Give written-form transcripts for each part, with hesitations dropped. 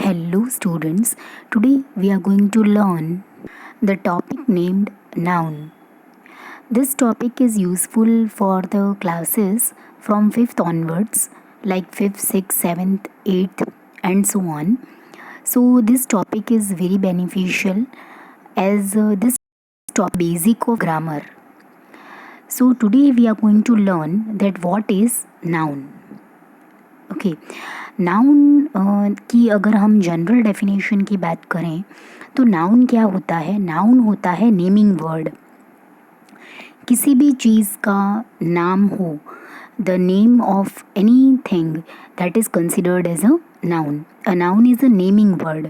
Hello students, today we are going to learn the topic named noun. This topic is useful for the classes from 5th onwards, like 5th, 6th, 7th, 8th and so on. So this topic is very beneficial as this topic basic of grammar. So today we are going to learn that what is noun. Okay noun की अगर हम general definition की बात करें तो noun क्या होता है? नाउन होता है नेमिंग वर्ड। किसी भी चीज़ का नाम हो, the name of anything that is considered as a noun. A noun is a naming word.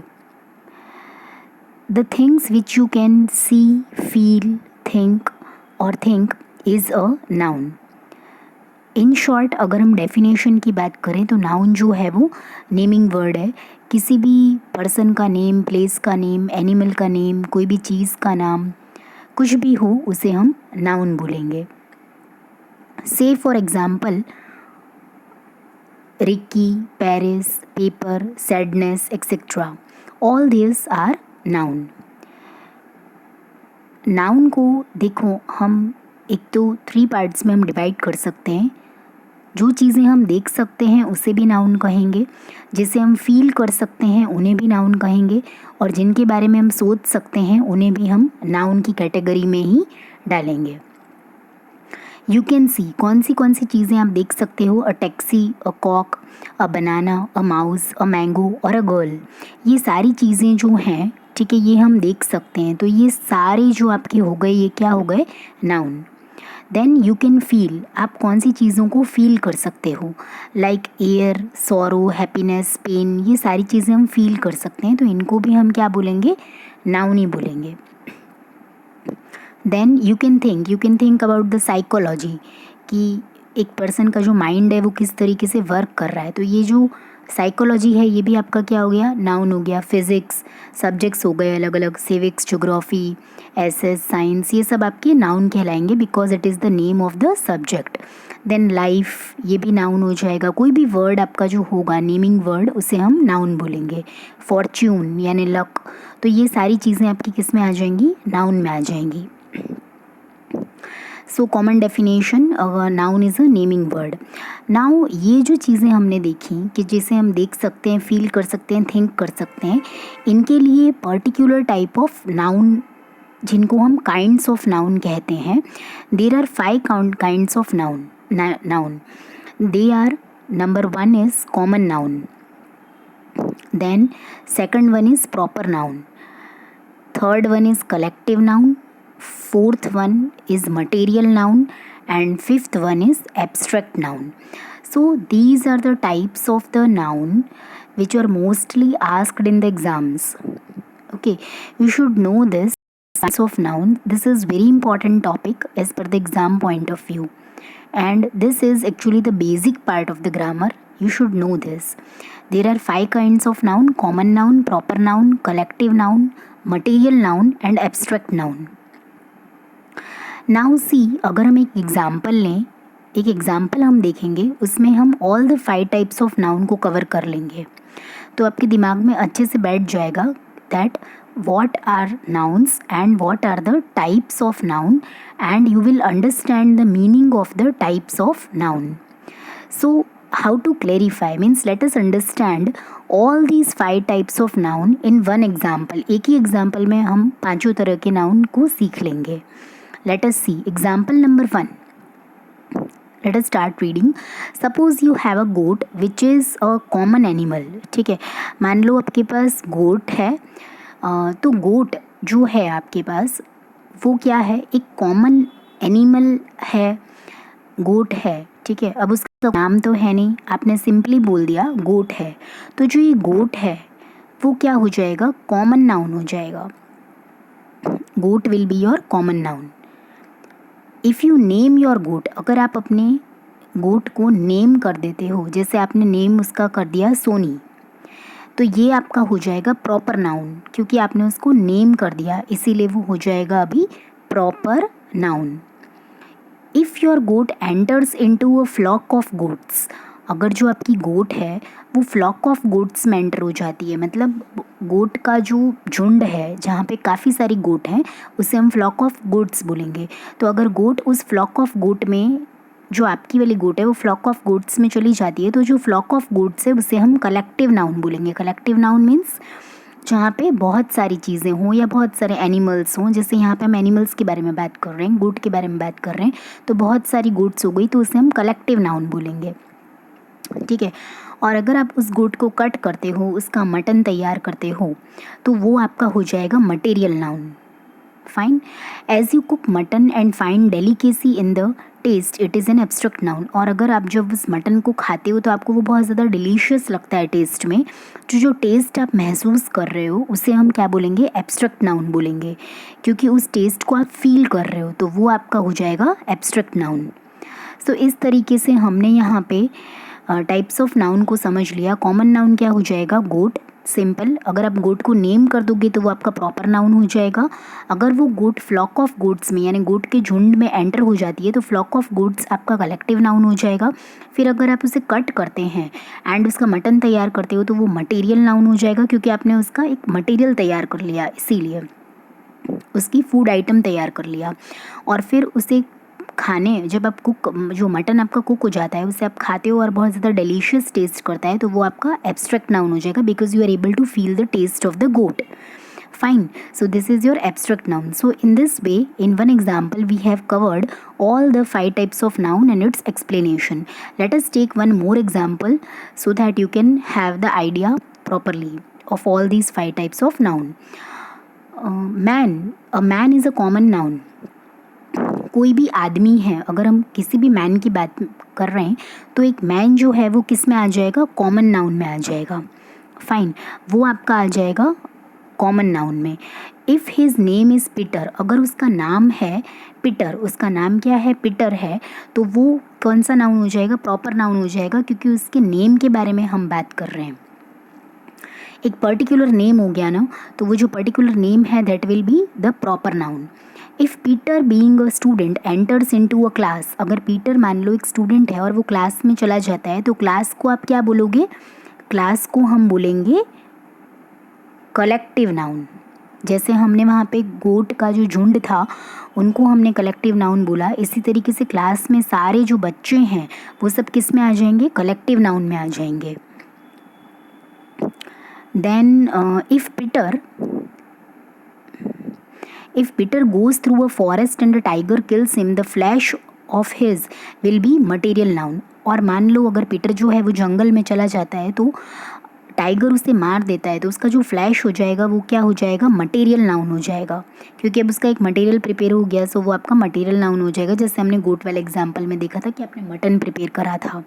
The things which you can see, feel, think और think is a noun. In short अगर हम definition की बात करें तो noun जो है वो नेमिंग वर्ड है। किसी भी पर्सन का नेम, प्लेस का नेम, एनिमल का नेम, कोई भी चीज़ का नाम, कुछ भी हो उसे हम नाउन बोलेंगे। Say for example Ricky, Paris, paper, sadness etcetera, all this are noun. Noun को देखो हम एक तो 3 पार्ट्स में हम डिवाइड कर सकते हैं। जो चीज़ें हम देख सकते हैं उसे भी नाउन कहेंगे, जिसे हम फील कर सकते हैं उन्हें भी नाउन कहेंगे, और जिनके बारे में हम सोच सकते हैं उन्हें भी हम नाउन की कैटेगरी में ही डालेंगे। यू कैन सी, कौन सी चीज़ें आप देख सकते हो? A taxi, a cock, a banana, a mouse, a mango और अ गर्ल। ये सारी चीज़ें जो हैं, ठीक है, ये हम देख सकते हैं। तो ये सारे जो आपके हो गए, ये क्या हो गए? Noun. Then you can feel, आप कौन सी चीज़ों को फील कर सकते हो? Like air, sorrow, happiness, pain, ये सारी चीज़ें हम फील कर सकते हैं, तो इनको भी हम क्या बोलेंगे? नाउन ही बोलेंगे। Then you can think about the psychology, कि एक पर्सन का जो माइंड है वो किस तरीके से वर्क कर रहा है। तो ये जो साइकोलॉजी है ये भी आपका क्या हो गया? नाउन हो गया। फिज़िक्स, सब्जेक्ट्स हो गए अलग अलग, सिविक्स, ज्योग्राफी, एसएस, साइंस, ये सब आपके नाउन कहलाएंगे because it is the name of the subject. Then life, ये भी नाउन हो जाएगा। कोई भी वर्ड आपका जो होगा नेमिंग वर्ड, उसे हम नाउन बोलेंगे। फॉर्च्यून यानी लक, तो ये सारी चीज़ें आपकी किस में आ जाएंगी? नाउन में आ जाएंगी। So common definition, noun is a naming word. Now ये जो चीज़ें हमने देखी कि जिसे हम देख सकते हैं, फील कर सकते हैं, थिंक कर सकते हैं, इनके लिए पर्टिकुलर टाइप ऑफ नाउन जिनको हम काइंड्स ऑफ नाउन कहते हैं, there are 5 kinds of noun. They are, number 1 is common noun, then second one is proper noun, third one is collective noun, fourth one is material noun, and fifth one is abstract noun. So these are the types of the noun which are mostly asked in the exams. Okay, you should know this types of noun. This is very important topic as per the exam point of view, and this is actually the basic part of the grammar. You should know this. There are 5 kinds of noun: common noun, proper noun, collective noun, material noun and abstract noun. Now see, अगर हम एक example लें, एक example हम देखेंगे, उसमें हम all the 5 types of noun को कवर कर लेंगे, तो आपके दिमाग में अच्छे से बैठ जाएगा that what are nouns and what are the types of noun, and you will understand the meaning of the types of noun. So how to clarify means let us understand all these 5 types of noun in one example. एक ही example में हम 5 तरह के noun को सीख लेंगे. Let us see example number 1. Let us start reading. Suppose you have a goat which is a common animal. ठीक है, मान लो आपके पास गोट है, तो गोट जो है आपके पास वो क्या है? एक कॉमन एनिमल है, गोट है, ठीक है। अब उसका नाम तो है नहीं, आपने सिंपली बोल दिया गोट है, तो जो ये गोट है वो क्या हो जाएगा? कॉमन नाउन हो जाएगा। Goat will be your common noun. If you name your goat, अगर आप अपने गोट को नेम कर देते हो, जैसे आपने नेम उसका कर दिया सोनी, तो ये आपका हो जाएगा प्रॉपर नाउन, क्योंकि आपने उसको नेम कर दिया, इसीलिए वो हो जाएगा अभी proper noun. If your goat enters into a flock of goats, अगर जो आपकी गोट है वो फ्लॉक ऑफ गोट्स में एंटर हो जाती है, मतलब गोट का जो झुंड है जहाँ पे काफ़ी सारी गोट हैं उसे हम फ्लॉक ऑफ गोट्स बोलेंगे। तो अगर गोट उस फ्लॉक ऑफ गोट में, जो आपकी वाली गोट है वो फ्लॉक ऑफ गोट्स में चली जाती है, तो जो फ्लॉक ऑफ गोट्स है उसे हम कलेक्टिव नाउन बोलेंगे। कलेक्टिव नाउन मीन्स जहाँ पे बहुत सारी चीज़ें हों या बहुत सारे एनिमल्स हों, जैसे यहाँ पे हम एनिमल्स के बारे में बात कर रहे हैं, गोट के बारे में बात कर रहे हैं, तो बहुत सारी गोट्स हो गई तो उसे हम कलेक्टिव नाउन बोलेंगे, ठीक है। और अगर आप उस गोट को कट करते हो, उसका मटन तैयार करते हो, तो वो आपका हो जाएगा material noun. Fine. As you cook mutton and find delicacy in the taste, it is an abstract noun. और अगर आप जब उस मटन को खाते हो तो आपको वो बहुत ज़्यादा डिलीशियस लगता है टेस्ट में, जो टेस्ट आप महसूस कर रहे हो उसे हम क्या बोलेंगे, एब्स्ट्रैक्ट नाउन बोलेंगे, क्योंकि उस टेस्ट को आप फील कर रहे हो, तो वो आपका हो जाएगा एब्स्ट्रैक्ट नाउन। सो इस तरीके से हमने यहाँ पे टाइप्स ऑफ नाउन को समझ लिया। कॉमन नाउन क्या हो जाएगा, गोट, सिंपल। अगर आप गोट को नेम कर दोगे तो वो आपका प्रॉपर नाउन हो जाएगा। अगर वो गोट फ्लॉक ऑफ गोट्स में यानी गोट के झुंड में एंटर हो जाती है तो फ्लॉक ऑफ गोट्स आपका कलेक्टिव नाउन हो जाएगा। फिर अगर आप उसे कट करते हैं एंड उसका मटन तैयार करते हो तो वो मटेरियल नाउन हो जाएगा, क्योंकि आपने उसका एक मटेरियल तैयार कर लिया, इसीलिए उसकी फूड आइटम तैयार कर लिया। और फिर उसे खाने, जब आप कुक, जो मटन आपका कुक हो जाता है उसे आप खाते हो और बहुत ज़्यादा डिलीशियस टेस्ट करता है, तो वो आपका एब्स्ट्रैक्ट नाउन हो जाएगा, because you are able to feel the taste of the goat. Fine. So this is your abstract noun. So in this way, in one example, we have covered all the 5 types of noun and its explanation. Let us take one more example so that you can have the idea properly of all these 5 types of noun. Man. A man is a common noun. कोई भी आदमी है, अगर हम किसी भी man की बात कर रहे हैं तो एक मैन जो है वो किस में आ जाएगा, कॉमन नाउन में आ जाएगा। फाइन, वो आपका आ जाएगा कॉमन नाउन में। If his name is Peter, अगर उसका नाम है पीटर, उसका नाम क्या है, पीटर है, तो वो कौन सा नाउन हो जाएगा, प्रॉपर नाउन हो जाएगा, क्योंकि उसके नेम के बारे में हम बात कर रहे हैं। एक पर्टिकुलर नेम हो गया ना, तो वो जो पर्टिकुलर नेम है that will be the proper noun. If Peter being a student enters into a class, अगर पीटर मान लो एक स्टूडेंट है और वो क्लास में चला जाता है, तो क्लास को आप क्या बोलोगे, क्लास को हम बोलेंगे कलेक्टिव नाउन। जैसे हमने वहाँ पे गोट का जो झुंड था उनको हमने कलेक्टिव नाउन बोला, इसी तरीके से क्लास में सारे जो बच्चे हैं वो सब किस में आ जाएंगे, कलेक्टिव नाउन में आ जाएंगे। Then if Peter goes through a forest and a tiger kills him, the flash of his will be material noun. और मान लो अगर पीटर जो है वो जंगल में चला जाता है तो टाइगर उसे मार देता है, तो उसका जो फ्लैश हो जाएगा वो क्या हो जाएगा, मटेरियल नाउन हो जाएगा, क्योंकि अब उसका एक मटेरियल प्रिपेयर हो गया, सो वो आपका मटेरियल नाउन हो जाएगा। जैसे हमने गोट वाले एग्जाम्पल में देखा था कि आपने मटन प्रिपेयर करा था।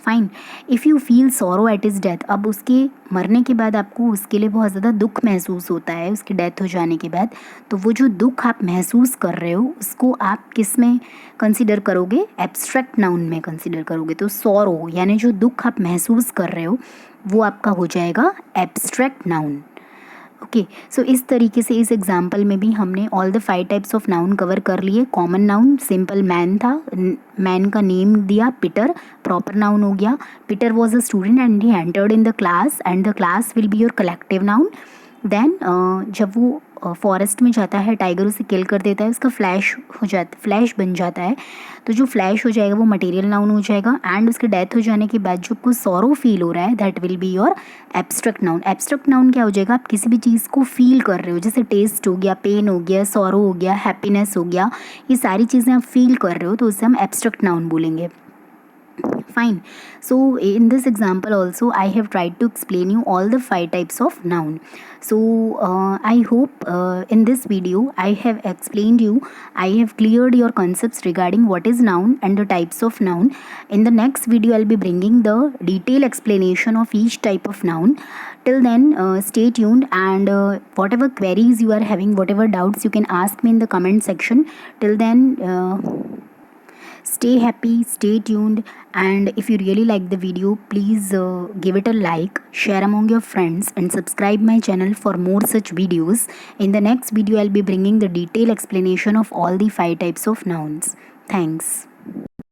Fine. If you feel sorrow at is death, अब उसके मरने के बाद आपको उसके लिए बहुत ज़्यादा दुख महसूस होता है, उसकी डेथ हो जाने के बाद, तो वो जो दुख आप महसूस कर रहे हो उसको आप किस में कंसिडर करोगे, एब्स्ट्रैक्ट नाउन में कंसिडर करोगे। तो सॉरो यानी जो दुख आप महसूस कर रहे हो वो आपका हो जाएगा एब्स्ट्रैक्ट नाउन। ओके, सो इस तरीके से इस एग्जाम्पल में भी हमने all the 5 types of noun cover कर लिए। कॉमन नाउन सिंपल मैन था, मैन का नेम दिया पीटर, प्रॉपर नाउन हो गया। Peter was a student and he entered in the class and the class will be your collective noun. Then जब वो forest में जाता है, टाइगर उसे किल कर देता है, उसका फ्लैश हो जाता, फ्लैश बन जाता है, तो जो फ्लैश हो जाएगा वो मटेरियल नाउन हो जाएगा। एंड उसके डेथ हो जाने के बाद जो कुछ सॉरो फील हो रहा है that will be your abstract noun. Abstract noun क्या हो जाएगा, आप किसी भी चीज़ को फील कर रहे हो, जैसे टेस्ट हो गया, पेन हो गया, सॉरो हो गया, हैप्पीनेस हो गया, ये सारी चीज़ें आप फील कर रहे हो तो उसे हम एब्स्ट्रैक्ट नाउन बोलेंगे। Fine. So in this example also I have tried to explain you all the 5 types of noun. So I hope in this video I have explained you, I have cleared your concepts regarding what is noun and the types of noun. In the next video I'll be bringing the detailed explanation of each type of noun. Till then stay tuned, and whatever queries you are having, whatever doubts, you can ask me in the comment section. Till then stay happy, stay tuned, and if you really like the video, please give it a like, share among your friends, and subscribe my channel for more such videos. In the next video I'll be bringing the detailed explanation of all the 5 types of nouns. Thanks.